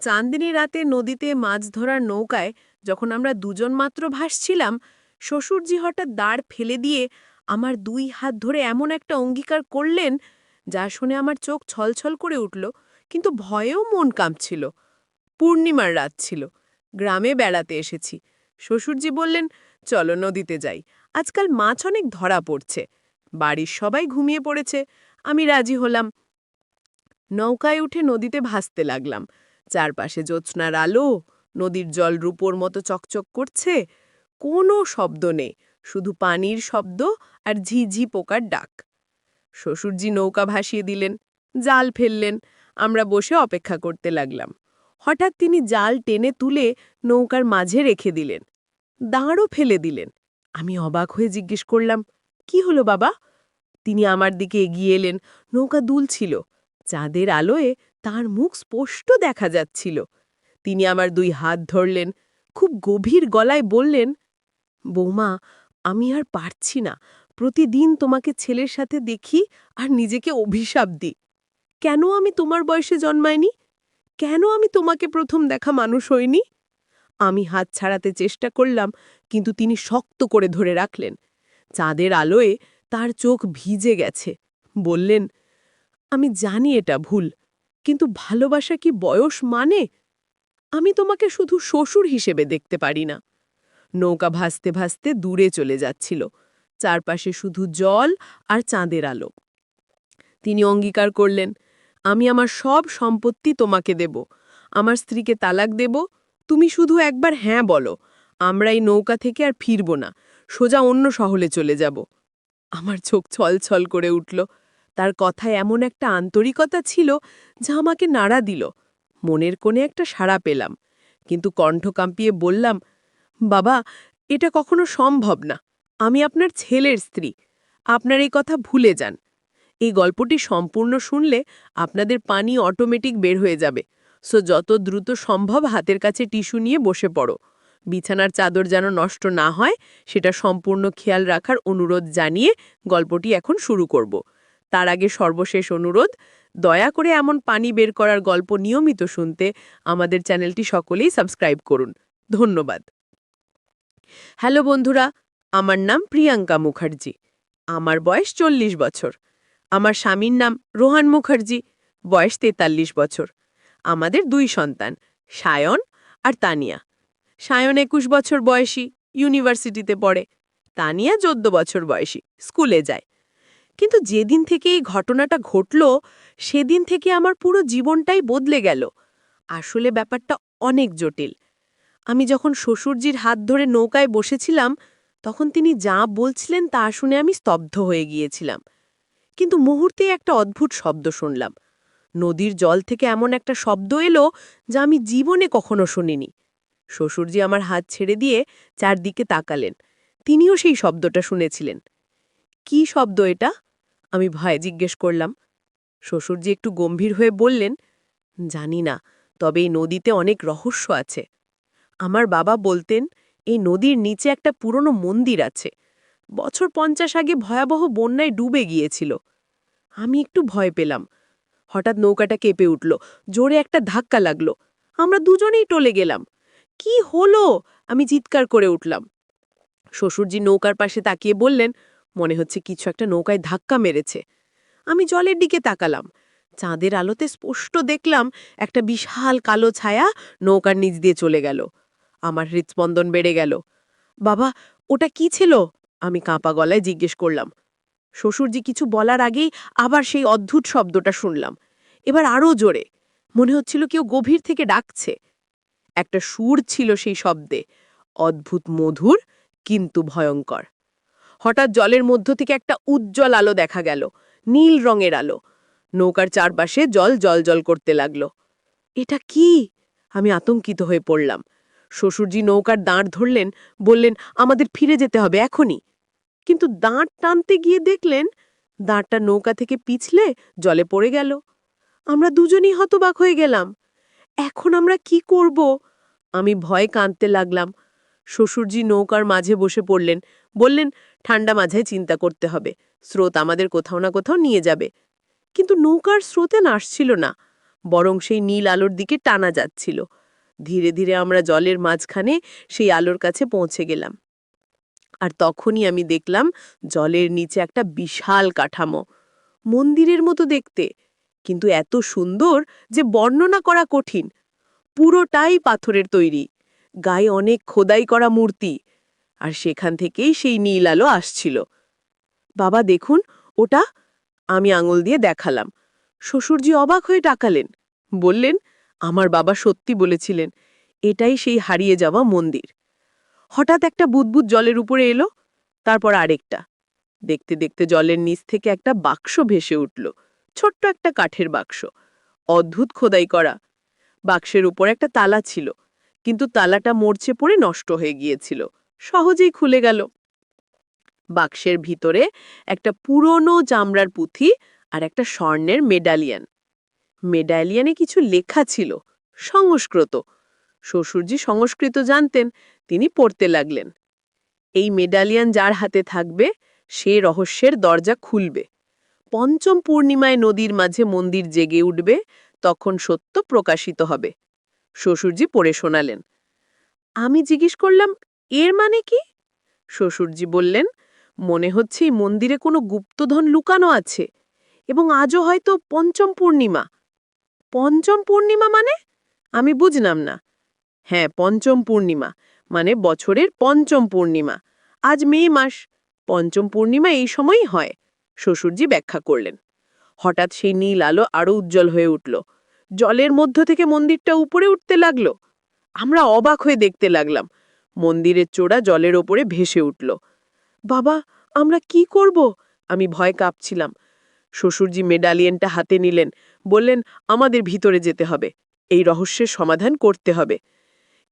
চাঁদনী রাতে নদীতে মাছ ধরার নৌকায় যখন আমরা দুজন মাত্র ভাসছিলাম, শ্বশুরজি হঠাৎ দাঁড় ফেলে দিয়ে আমার 2 হাত ধরে এমন একটা অঙ্গীকার করলেন, যা শুনে আমার চোখ ছলছল করে উঠল, কিন্তু ভয়েও মন কাঁপছিল। পূর্ণিমার রাত ছিল, গ্রামে বেড়াতে এসেছি। শ্বশুরজি বললেন, চলো নদীতে যাই, আজকাল মাছ অনেক ধরা পড়ছে। বাড়ির সবাই ঘুমিয়ে পড়েছে, আমি রাজি হলাম। নৌকায় উঠে নদীতে ভাসতে লাগলাম। চারপাশে জ্যোৎস্নার আলো, নদীর জল রূপোর মতো চকচক করছে। কোনো শব্দ নেই, শুধু পানির শব্দ আর ঝিঝি পোকার ডাক। শ্বশুরজি নৌকা ভাসিয়ে দিলেন, জাল ফেললেন, আমরা বসে অপেক্ষা করতে লাগলাম। হঠাৎ তিনি জাল টেনে তুলে নৌকার মাঝে রেখে দিলেন, দাঁড়ও ফেলে দিলেন। আমি অবাক হয়ে জিজ্ঞেস করলাম, কি হলো বাবা? তিনি আমার দিকে এগিয়ে এলেন, নৌকা দুলছিল, চাঁদের আলোয় তার মুখ স্পষ্ট দেখা যাচ্ছিল। তিনি আমার 2 হাত ধরলেন, খুব গভীর গলায় বললেন, বৌমা, আমি আর পারছি না। প্রতিদিন তোমাকে ছেলের সাথে দেখি আর নিজেকে অভিশাপ দিই। কেন আমি তোমার বয়সে জন্মাইনি? কেন আমি তোমাকে প্রথম দেখা মানুষ হইনি? আমি হাত ছাড়াতে চেষ্টা করলাম, কিন্তু তিনি শক্ত করে ধরে রাখলেন। চাঁদের আলোয় তার চোখ ভিজে গেছে। বললেন, আমি জানি এটা ভুল, কিন্তু ভালোবাসা কি বয়স মানে? আমি তোমাকে শুধু শ্বশুর হিসেবে দেখতে পারি না। নৌকা ভাসতে ভাসতে দূরে চলে যাচ্ছিল, চারপাশে শুধু জল আর চাঁদের আলো। তিনি অঙ্গীকার করলেন, আমি আমার সব সম্পত্তি তোমাকে দেব, আমার স্ত্রীকে তালাক দেব, তুমি শুধু একবার হ্যাঁ বলো, আমরা এই নৌকা থেকে আর ফিরব না, সোজা অন্য শহরে চলে যাব। আমার চোখ ছলছল করে উঠল। তার কথায় এমন একটা আন্তরিকতা ছিল যা আমাকে নাড়া দিল। মনের কোণে একটা সাড়া পেলাম, কিন্তু কণ্ঠ কাঁপিয়ে বললাম, বাবা, এটা কখনো সম্ভব না। আমি আপনার ছেলের স্ত্রী, আপনার এই কথা ভুলে যান। এই গল্পটি সম্পূর্ণ শুনলে আপনাদের পানি অটোমেটিক বের হয়ে যাবে, সো যত দ্রুত সম্ভব হাতের কাছে টিস্যু নিয়ে বসে পড়ো। বিছানার চাদর যেন নষ্ট না হয় সেটা সম্পূর্ণ খেয়াল রাখার অনুরোধ জানিয়ে গল্পটি এখন শুরু করব। তার আগে সর্বশেষ অনুরোধ, দয়া করে এমন পানি বের করার গল্প নিয়মিত শুনতে আমাদের চ্যানেলটি সকলেই সাবস্ক্রাইব করুন। ধন্যবাদ। হ্যালো বন্ধুরা, আমার নাম প্রিয়াঙ্কা মুখার্জি। আমার বয়স 40 বছর। আমার স্বামীর নাম রোহান মুখার্জি, বয়স 43 বছর। আমাদের 2 সন্তান, সায়ন আর তানিয়া। সায়ন 21 বছর বয়সী, ইউনিভার্সিটিতে পড়ে। তানিয়া 14 বছর বয়সী, স্কুলে যায়। কিন্তু যেদিন থেকে এই ঘটনাটা ঘটল, সেদিন থেকে আমার পুরো জীবনটাই বদলে গেল। আসলে ব্যাপারটা অনেক জটিল। আমি যখন শ্বশুরজির হাত ধরে নৌকায় বসেছিলাম, তখন তিনি যা বলছিলেন তা শুনে আমি স্তব্ধ হয়ে গিয়েছিলাম। কিন্তু মুহূর্তেই একটা অদ্ভুত শব্দ শুনলাম। নদীর জল থেকে এমন একটা শব্দ এলো যা আমি জীবনে কখনো শুনিনি। শ্বশুরজি আমার হাত ছেড়ে দিয়ে চারদিকে তাকালেন। তিনিও সেই শব্দটা শুনেছিলেন। কি শব্দ এটা? আমি ভয়ে জিজ্ঞেস করলাম। শ্বশুরজি একটু গম্ভীর হয়ে বললেন, জানি না, তবে এই নদীতে অনেক রহস্য আছে। আমার বাবা বলতেন, এই নদীর নিচে একটা পুরনো মন্দির আছে। বছর 50 আগে ভয়াবহ বন্যায় ডুবে গিয়েছিল। আমি একটু ভয় পেলাম। হঠাৎ নৌকাটা কেঁপে উঠল, জোরে একটা ধাক্কা লাগলো। আমরা দুজনেই টলে গেলাম। কি হলো? আমি চিৎকার করে উঠলাম। শ্বশুরজি নৌকার পাশে তাকিয়ে বললেন, মনে হচ্ছে কিছু একটা নৌকায় ধাক্কা মেরেছে। আমি জলের দিকে তাকালাম। চাঁদের আলোতে স্পষ্ট দেখলাম একটা বিশাল কালো ছায়া নৌকার নিচ দিয়ে চলে গেল। আমার হৃৎস্পন্দন বেড়ে গেল। বাবা, ওটা কি ছিল? আমি কাঁপা গলায় জিজ্ঞেস করলাম। শ্বশুরজি কিছু বলার আগেই আবার সেই অদ্ভুত শব্দটা শুনলাম। এবার আরও জোরে। মনে হচ্ছিল কেউ গভীর থেকে ডাকছে। একটা সুর ছিল সেই শব্দে, অদ্ভুত মধুর কিন্তু ভয়ঙ্কর। হঠাৎ জলের মধ্য থেকে একটা উজ্জ্বল আলো দেখা গেল, নীল রঙের আলো। নৌকার চারপাশে জল জলজল করতে লাগল। এটা কি? আমি আতঙ্কিত হয়ে পড়লাম। শ্বশুরজি নৌকার দাঁড় ধরলেন, বললেন, আমাদের ফিরে যেতে হবে এখনই। কিন্তু দাঁড় টানতে গিয়ে দেখলেন দাঁড়টা নৌকা থেকে পিছলে জলে পড়ে গেল। আমরা দুজনেই হতবাক হয়ে গেলাম। এখন আমরা কি করব? আমি ভয়ে কাঁদতে লাগলাম। শ্বশুরজি নৌকার মাঝে বসে পড়লেন, বললেন, ঠান্ডা মাঝে চিন্তা করতে হবে, স্রোত আমাদের কোথাও না কোথাও নিয়ে যাবে। কিন্তু নৌকার স্রোতে নাসছিল না, বরং সেই নীল আলোর দিকে টানা যাচ্ছিল। ধীরে ধীরে আমরা জলের মাঝখানে সেই আলোর কাছে পৌঁছে গেলাম। আর তখনই আমি দেখলাম জলের নিচে একটা বিশাল কাঠামো, মন্দিরের মতো দেখতে, কিন্তু এত সুন্দর যে বর্ণনা করা কঠিন। পুরোটাই পাথরের তৈরি, গায়ে অনেক খোদাই করা মূর্তি, আর সেখান থেকেই সেই নীল আলো আসছিল। বাবা দেখুন ওটা, আমি আঙুল দিয়ে দেখালাম। শ্বশুরজি অবাক হয়ে তাকালেন, বললেন, আমার বাবা সত্যি বলেছিলেন, এটাই সেই হারিয়ে যাওয়া মন্দির। হঠাৎ একটা বুদবুদ জলের উপরে এলো, তারপর আরেকটা। দেখতে দেখতে জলের নিচ থেকে একটা বাক্স ভেসে উঠল, ছোট্ট একটা কাঠের বাক্স, অদ্ভুত খোদাই করা। বাক্সের উপর একটা তালা ছিল, কিন্তু তালাটা মরচে পড়ে নষ্ট হয়ে গিয়েছিল, সহজেই খুলে গেল। বাক্সের ভিতরে একটা পুরনো চামড়ার পুঁথি আর একটা স্বর্ণের মেডালিয়ান। মেডালিয়ানে কিছু লেখা ছিল, সংস্কৃত। শ্বশুরজি সংস্কৃত জানতেন, তিনি পড়তে লাগলেন। এই মেডালিয়ান যার হাতে থাকবে সে রহস্যের দরজা খুলবে। পঞ্চম পূর্ণিমায় নদীর মাঝে মন্দির জেগে উঠবে, তখন সত্য প্রকাশিত হবে। শ্বশুরজি পড়ে শোনালেন। আমি জিজ্ঞেস করলাম, এর মানে কি? শ্বশুরজি বললেন, মনে হচ্ছে এই মন্দিরে কোনো গুপ্তধন লুকানো আছে, এবং আজও হয়তো পঞ্চম পূর্ণিমা। পঞ্চম পূর্ণিমা মানে? আমি বুঝলাম না। হ্যাঁ, পঞ্চম পূর্ণিমা মানে বছরের পঞ্চম পূর্ণিমা। আজ মে মাস, পঞ্চম পূর্ণিমা এই সময়ই হয়, শ্বশুরজি ব্যাখ্যা করলেন। হঠাৎ সেই নীল আলো আরো উজ্জ্বল হয়ে উঠল, জলের মধ্য থেকে মন্দিরটা উপরে উঠতে লাগলো। আমরা অবাক হয়ে দেখতে লাগলাম, মন্দিরের চূড়া জলের ওপরে ভেসে উঠল। বাবা, আমরা কি করব? আমি ভয় কাঁপছিলাম। শ্বশুরজি মেডালিয়ানটা হাতে নিলেন, বললেন, আমাদের ভিতরে যেতে হবে, এই রহস্যের সমাধান করতে হবে।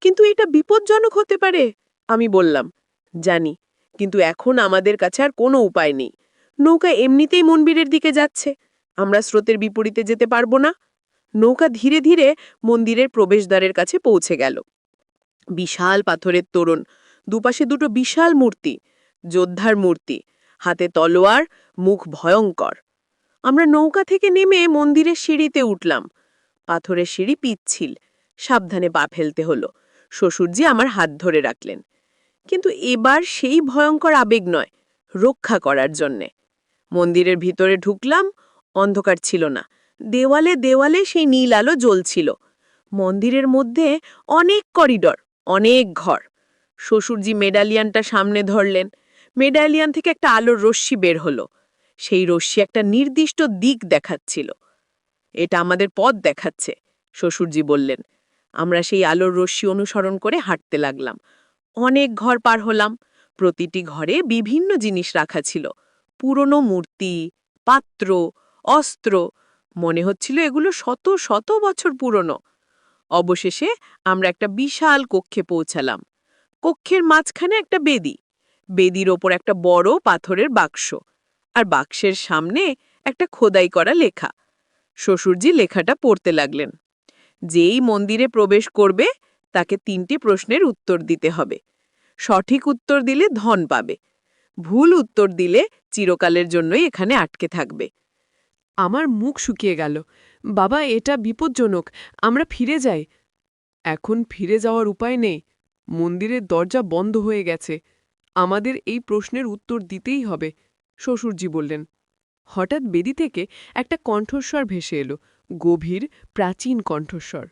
কিন্তু এটা বিপজ্জনক হতে পারে, আমি বললাম। জানি, কিন্তু এখন আমাদের কাছে আর কোনো উপায় নেই। নৌকা এমনিতেই মন্দিরের দিকে যাচ্ছে, আমরা স্রোতের বিপরীতে যেতে পারবো না। নৌকা ধীরে ধীরে মন্দিরের প্রবেশদ্বারের কাছে পৌঁছে গেল। বিশাল পাথরের তোরণ, দুপাশে দুটো বিশাল মূর্তি, যোদ্ধার মূর্তি, হাতে তলোয়ার, মুখ ভয়ঙ্কর। আমরা নৌকা থেকে নেমে মন্দিরের সিঁড়িতে উঠলাম। পাথরের সিঁড়ি পিচ্ছিল, সাবধানে পা ফেলতে হলো। শ্বশুরজি আমার হাত ধরে রাখলেন। কিন্তু এবার সেই ভয়ঙ্কর আবেগ নয়, রক্ষা করার জন্যে। মন্দিরের ভিতরে ঢুকলাম, অন্ধকার ছিল না, দেওয়ালে দেওয়ালে সেই নীল আলো জ্বলছিল। মন্দিরের মধ্যে অনেক করিডর, অনেক ঘর। শ্বশুরজি মেডালিয়ানটা সামনে ধরলেন, মেডালিয়ান থেকে একটা আলোর রশ্মি বের হলো। সেই রশ্মি একটা নির্দিষ্ট দিক দেখাচ্ছিল। এটা আমাদের পথ দেখাচ্ছে, শ্বশুরজি বললেন। আমরা সেই আলোর রশ্মি অনুসরণ করে হাঁটতে লাগলাম। অনেক ঘর পার হলাম, প্রতিটি ঘরে বিভিন্ন জিনিস রাখা ছিল, পুরনো মূর্তি, পাত্র, অস্ত্র। মনে হচ্ছিল এগুলো শত শত বছর পুরনো। অবশেষে আমরা একটা বিশাল কক্ষে পৌঁছালাম। কক্ষের মাঝখানে একটা বেদি, বেদির ওপর একটা বড় পাথরের বাক্স, আর বাক্সের সামনে একটা খোদাই করা লেখা। শ্বশুরজি লেখাটা পড়তে লাগলেন। যেই মন্দিরে প্রবেশ করবে তাকে 3টি প্রশ্নের উত্তর দিতে হবে। সঠিক উত্তর দিলে ধন পাবে, ভুল উত্তর দিলে চিরকালের জন্যই এখানে আটকে থাকবে। আমার মুখ শুকিয়ে গেল। বাবা, এটা বিপজ্জনক, আমরা ফিরে যাই। এখন ফিরে যাওয়ার উপায় নেই, মন্দিরের দরজা বন্ধ হয়ে গেছে, আমাদের এই প্রশ্নের উত্তর দিতেই হবে, শ্বশুরজি বললেন। হঠাৎ বেদি থেকে একটা কণ্ঠস্বর ভেসে এলো, গভীর প্রাচীন কণ্ঠস্বর।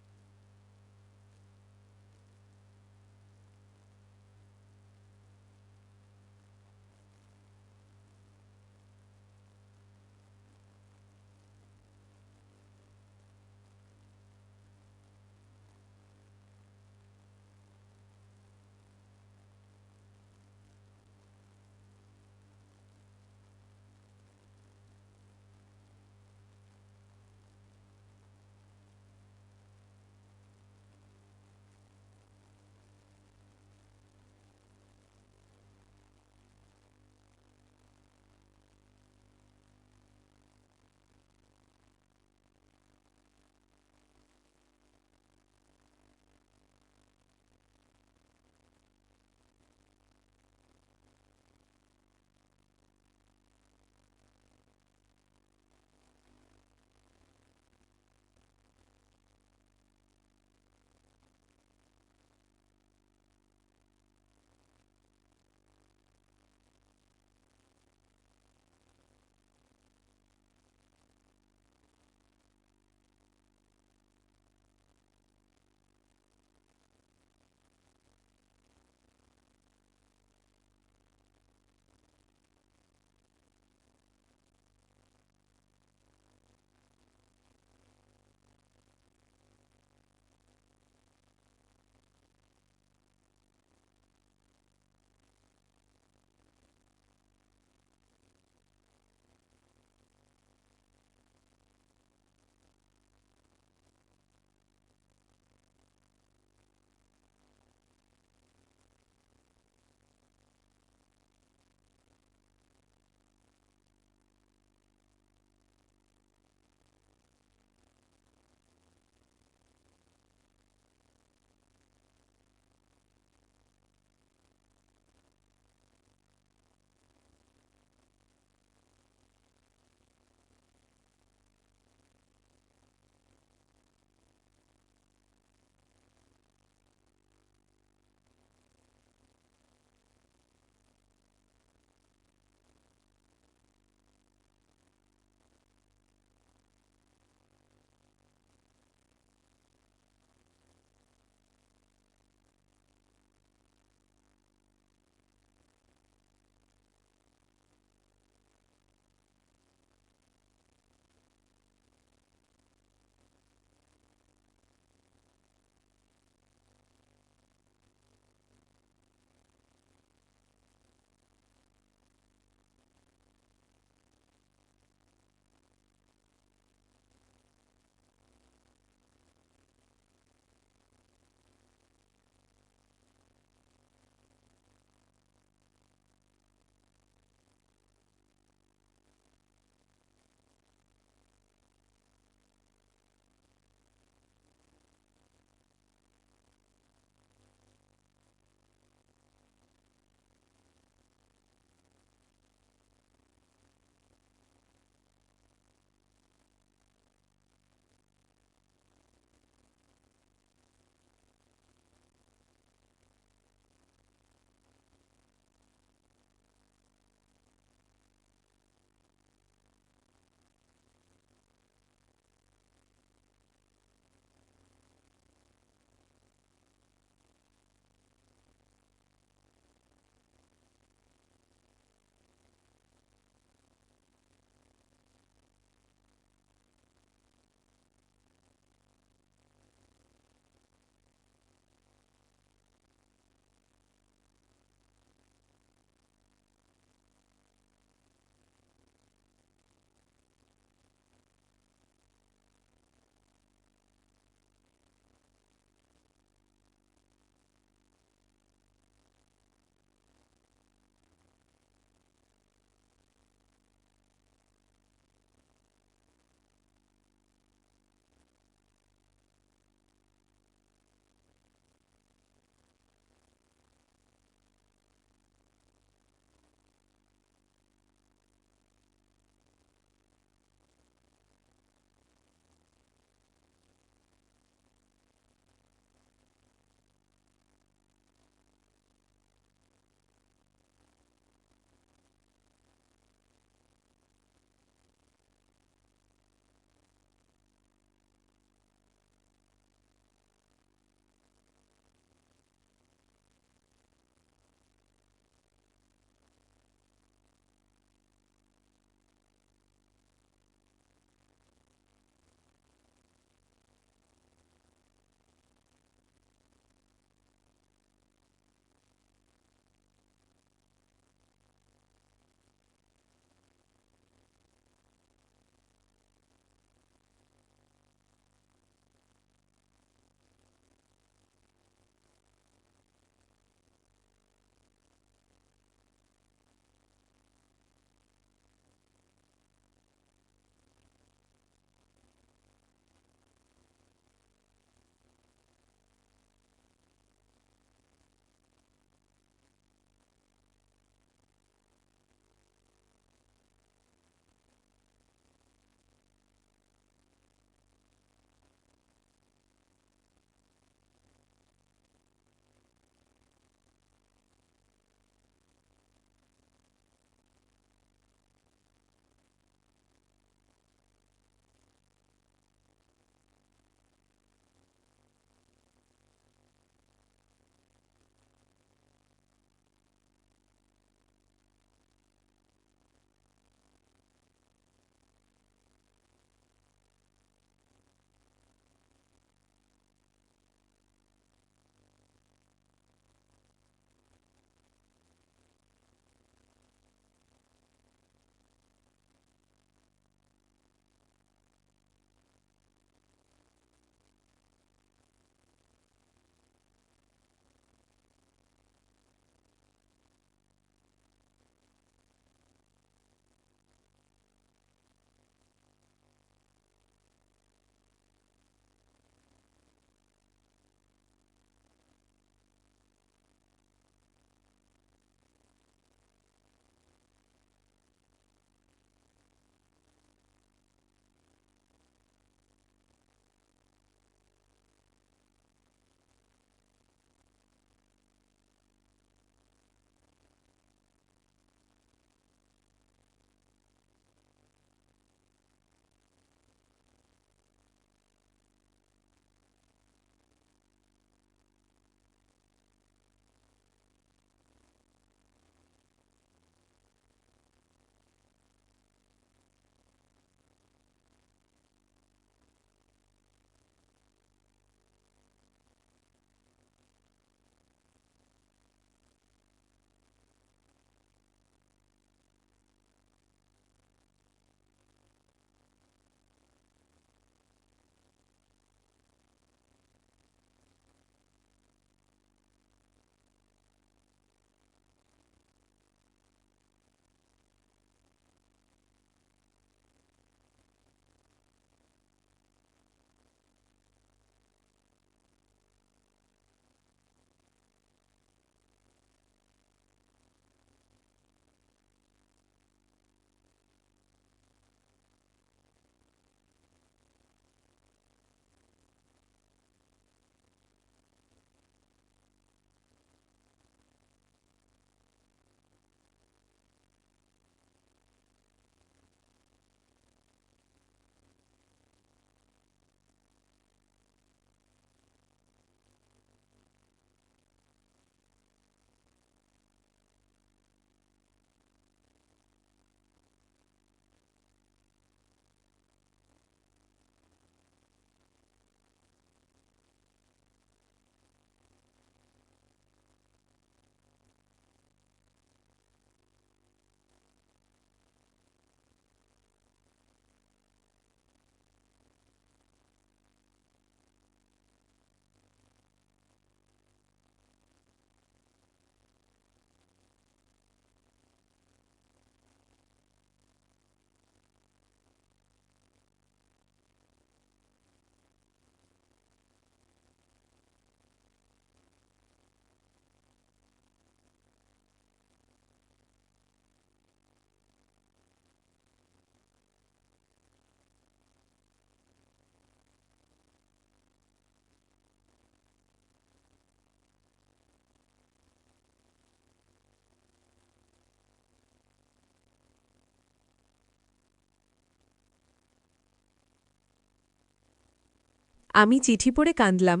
আমি চিঠি পড়ে কাঁদলাম,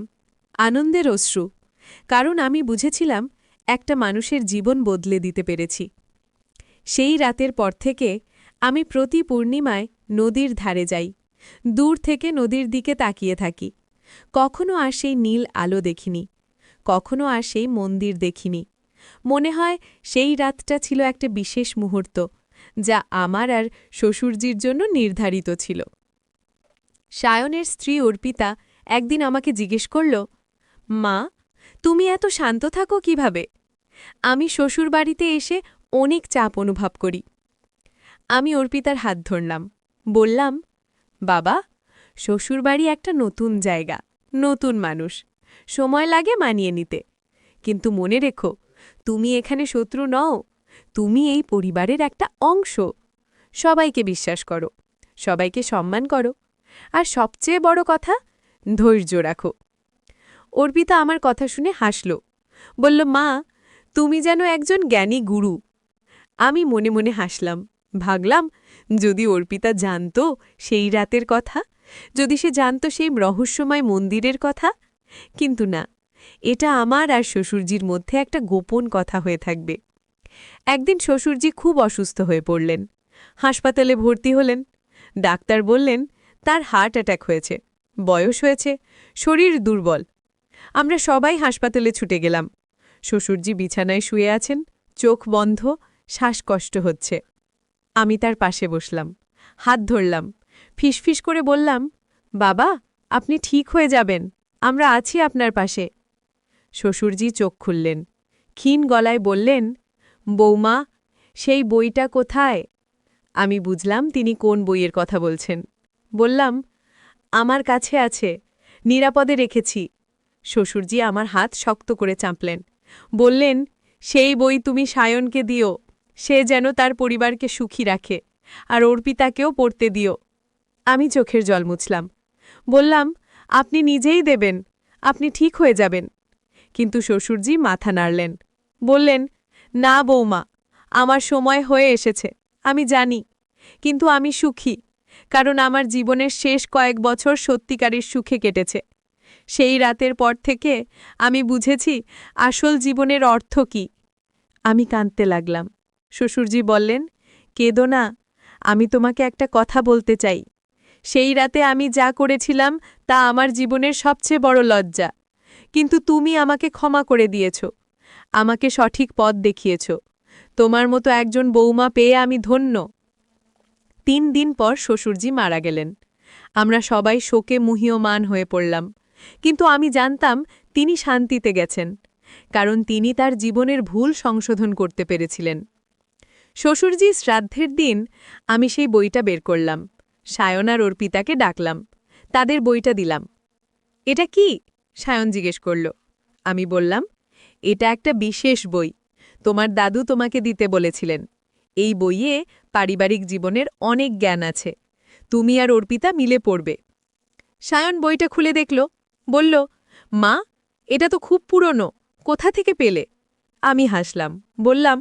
আনন্দের অশ্রু, কারণ আমি বুঝেছিলাম একটা মানুষের জীবন বদলে দিতে পেরেছি। সেই রাতের পর থেকে আমি প্রতি পূর্ণিমায় নদীর ধারে যাই, দূর থেকে নদীর দিকে তাকিয়ে থাকি। কখনো আর সেই নীল আলো দেখিনি, কখনো আর সেই মন্দির দেখিনি। মনে হয় সেই রাতটা ছিল একটা বিশেষ মুহূর্ত, যা আমার আর শ্বশুরজির জন্য নির্ধারিত ছিল। সায়নের স্ত্রী অর্পিতা একদিন আমাকে জিজ্ঞেস করল, মা, তুমি এত শান্ত থাকো কিভাবে? আমি শ্বশুরবাড়িতে এসে অনেক চাপ অনুভব করি। আমি অর্পিতার হাত ধরলাম, বললাম, বাবা, শ্বশুরবাড়ি একটা নতুন জায়গা, নতুন মানুষ, সময় লাগে মানিয়ে নিতে। কিন্তু মনে রেখো, তুমি এখানে শত্রু নও, তুমি এই পরিবারের একটা অংশ। সবাইকে বিশ্বাস করো, সবাইকে সম্মান করো, আর সবচেয়ে বড় কথা, ধৈর্য রাখো। অর্পিতা আমার কথা শুনে হাসল, বলল, মা, তুমি যেন একজন জ্ঞানী গুরু। আমি মনে মনে হাসলাম, ভাবলাম, যদি অর্পিতা জানত সেই রাতের কথা, যদি সে জানত সেই রহস্যময় মন্দিরের কথা। কিন্তু না, এটা আমার আর শ্বশুরজির মধ্যে একটা গোপন কথা হয়ে থাকবে। একদিন শ্বশুরজি খুব অসুস্থ হয়ে পড়লেন, হাসপাতালে ভর্তি হলেন। ডাক্তার বললেন তার হার্ট অ্যাটাক হয়েছে, বয়স হয়েছে, শরীর দুর্বল। আমরা সবাই হাসপাতালে ছুটে গেলাম। শ্বশুরজি বিছানায় শুয়ে আছেন, চোখ বন্ধ, শ্বাসকষ্ট হচ্ছে। আমি তার পাশে বসলাম, হাত ধরলাম, ফিসফিস করে বললাম, বাবা, আপনি ঠিক হয়ে যাবেন, আমরা আছি আপনার পাশে। শ্বশুরজি চোখ খুললেন, ক্ষীণ গলায় বললেন, বৌমা, সেই বইটা কোথায়? আমি বুঝলাম তিনি কোন বইয়ের কথা বলছেন। বললাম, আমার কাছে আছে, নিরাপদে রেখেছি। শ্বশুরজি আমার হাত শক্ত করে চাপলেন, বললেন, সেই বই তুমি সায়নকে দিও, সে যেন তার পরিবারকে সুখী রাখে, আর অর্পিতাকেও পড়তে দিও। আমি চোখের জল মুছলাম, বললাম, আপনি নিজেই দেবেন, আপনি ঠিক হয়ে যাবেন। কিন্তু শ্বশুরজি মাথা নাড়লেন, বললেন, না বৌমা, আমার সময় হয়ে এসেছে, আমি জানি, কিন্তু আমি সুখী, কারণ আমার জীবনের শেষ কয়েক বছর সত্যিকারের সুখে কেটেছে। সেই রাতের পর থেকে আমি বুঝেছি আসল জীবনের অর্থ কী। আমি কাঁদতে লাগলাম। শ্বশুরজি বললেন, কেঁদো না, আমি তোমাকে একটা কথা বলতে চাই। সেই রাতে আমি যা করেছিলাম তা আমার জীবনের সবচেয়ে বড় লজ্জা, কিন্তু তুমি আমাকে ক্ষমা করে দিয়েছ, আমাকে সঠিক পথ দেখিয়েছ। তোমার মতো একজন বৌমা পেয়ে আমি ধন্য। ৩ দিন পর শ্বশুরজি মারা গেলেন। আমরা সবাই শোকে মুহ্যমান হয়ে পড়লাম, কিন্তু আমি জানতাম তিনি শান্তিতে গেছেন, কারণ তিনি তার জীবনের ভুল সংশোধন করতে পেরেছিলেন। শ্বশুরজি শ্রাদ্ধের দিন আমি সেই বইটা বের করলাম, সায়ন আর অর্পিতাকে ডাকলাম, তাদের বইটা দিলাম। এটা কি? সায়ন জিজ্ঞেস করল। আমি বললাম, এটা একটা বিশেষ বই, তোমার দাদু তোমাকে দিতে বলেছিলেন। এই বইয়ে পারিবারিক জীবনের অনেক জ্ঞান আছে, তুমি আর অর্পিতা মিলে পড়বে। সায়ন বইটা খুলে দেখল, বলল, মা, এটা তো খুব পুরনো, কোথা থেকে পেলে? আমি হাসলাম, বললাম,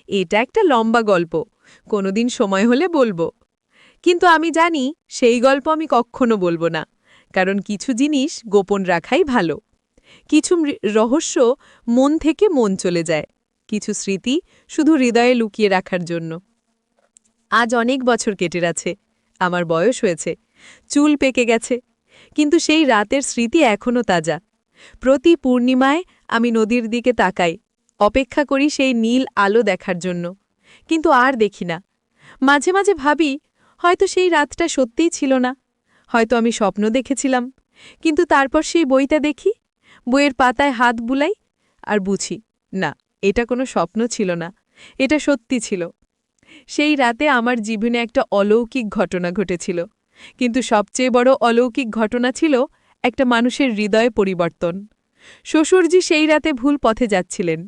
এটা একটা লম্বা গল্প, কোনোদিন সময় হলে বলবো। কিন্তু আমি জানি সেই গল্প আমি কখনো বলবো না, কারণ কিছু জিনিস গোপন রাখাই ভালো। কিছু রহস্য মন থেকে মন চলে যায়, কিছু স্মৃতি শুধু হৃদয়ে লুকিয়ে রাখার জন্য। আজ অনেক বছর কেটে আছে, আমার বয়স হয়েছে, চুল পেকে গেছে, কিন্তু সেই রাতের স্মৃতি এখনও তাজা। প্রতি পূর্ণিমায় আমি নদীর দিকে তাকাই, অপেক্ষা করি সেই নীল আলো দেখার জন্য, কিন্তু আর দেখি না। মাঝে মাঝে ভাবি, হয়তো সেই রাতটা সত্যিই ছিল না, হয়তো আমি স্বপ্ন দেখেছিলাম। কিন্তু তারপর সেই বইটা দেখি, বইয়ের পাতায় হাত বুলাই, আর বুঝি, না, এটা কোনো স্বপ্ন ছিল না, এটা সত্যি ছিল। সেই রাতে আমার জীবনে একটা অলৌকিক ঘটনা ঘটেছিল, কিন্তু সবচেয়ে বড় অলৌকিক ঘটনা ছিল একটা মানুষের হৃদয় পরিবর্তন। শ্বশুরজি সেই রাতে ভুল পথে যাচ্ছিলেন,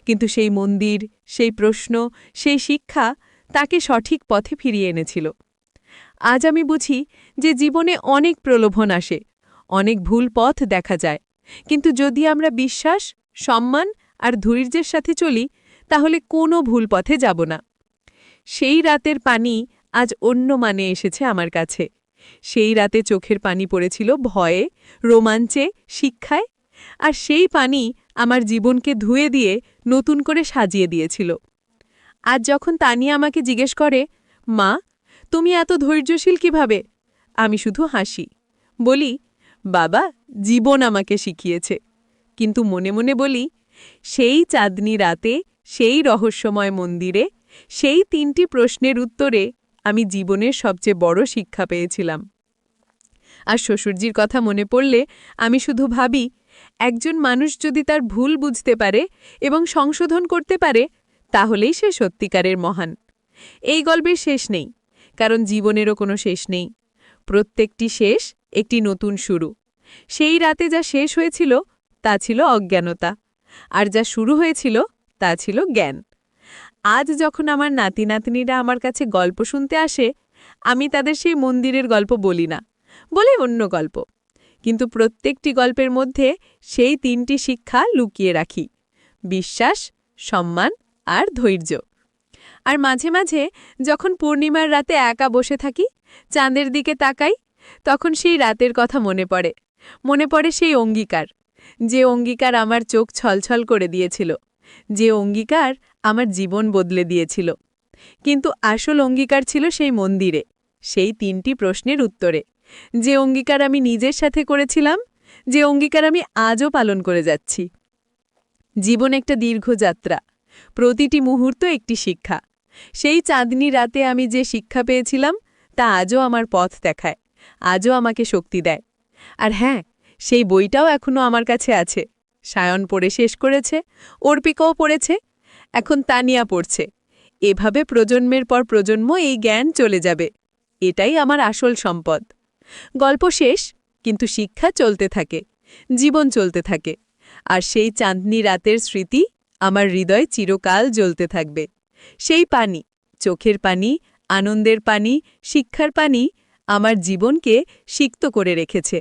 কিন্তু সেই মন্দির, সেই প্রশ্ন, সেই শিক্ষা তাকে সঠিক পথে ফিরিয়ে এনেছিল। আজ আমি বুঝি যে জীবনে অনেক প্রলোভন আসে, অনেক ভুল পথ দেখা যায়, কিন্তু যদি আমরা বিশ্বাস, সম্মান আর ধৈর্যের সাথে চলি, তাহলে কোনো ভুল পথে যাব না। সেই রাতের পানি আজ অন্য মানে এসেছে আমার কাছে, সেই রাতে চোখের পানি পড়েছিল ভয়ে, রোমাঞ্চে, শিক্ষায়, আর সেই পানি আমার জীবনকে ধুয়ে দিয়ে নতুন করে সাজিয়ে দিয়েছিল। আজ যখন তানিয়া আমাকে জিজ্ঞেস করে, মা, তুমি এত ধৈর্যশীল কিভাবে, আমি শুধু হাসি, বলি, বাবা, জীবন আমাকে শিখিয়েছে। কিন্তু মনে মনে বলি, সেই চাঁদনি রাতে, সেই রহস্যময় মন্দিরে, সেই 3টি প্রশ্নের উত্তরে আমি জীবনের সবচেয়ে বড় শিক্ষা পেয়েছিলাম। আর শ্বশুরজির কথা মনে পড়লে আমি শুধু ভাবি, একজন মানুষ যদি তার ভুল বুঝতে পারে এবং সংশোধন করতে পারে, তাহলেই সে সত্যিকারের মহান। এই গল্পের শেষ নেই, কারণ জীবনেরও কোনো শেষ নেই। প্রত্যেকটি শেষ একটি নতুন শুরু। সেই রাতে যা শেষ হয়েছিল তা ছিল অজ্ঞানতা, আর যা শুরু হয়েছিল তা ছিল জ্ঞান। আজ যখন আমার নাতি নাতনিরা আমার কাছে গল্প শুনতে আসে, আমি তাদের সেই মন্দিরের গল্প বলি না, বলি অন্য গল্প। কিন্তু প্রত্যেকটি গল্পের মধ্যে সেই 3টি শিক্ষা লুকিয়ে রাখি: বিশ্বাস, সম্মান আর ধৈর্য। আর মাঝে মাঝে যখন পূর্ণিমার রাতে একা বসে থাকি, চাঁদের দিকে তাকাই, তখন সেই রাতের কথা মনে পড়ে। মনে পড়ে সেই অঙ্গীকার, যে অঙ্গীকার আমার চোখ ছলছল করে দিয়েছিল, যে অঙ্গীকার আমার জীবন বদলে দিয়েছিল। কিন্তু আসল অঙ্গীকার ছিল সেই মন্দিরে, সেই 3টি প্রশ্নের উত্তরে, যে অঙ্গীকার আমি নিজের সাথে করেছিলাম, যে অঙ্গীকার আমি আজও পালন করে যাচ্ছি। জীবন একটা দীর্ঘ যাত্রা, প্রতিটি মুহূর্ত একটি শিক্ষা। সেই চাঁদনি রাতে আমি যে শিক্ষা পেয়েছিলাম তা আজও আমার পথ দেখায়, আজও আমাকে শক্তি দেয়। আর হ্যাঁ, সেই বইটাও এখনো আমার কাছে আছে। সায়ন পড়ে শেষ করেছে, অর্পিকাও পড়েছে, এখন তানিয়া পড়ছে। এভাবে প্রজন্মের পর প্রজন্ম এই জ্ঞান চলে যাবে। এটাই আমার আসল সম্পদ। গল্প শেষ, কিন্তু শিক্ষা চলতে থাকে, জীবন চলতে থাকে। আর সেই চাঁদনি রাতের স্মৃতি আমার হৃদয়ে চিরকাল জ্বলতে থাকবে। সেই পানি, চোখের পানি, আনন্দের পানি, শিক্ষার পানি আমার জীবনকে সিক্ত করে রেখেছে।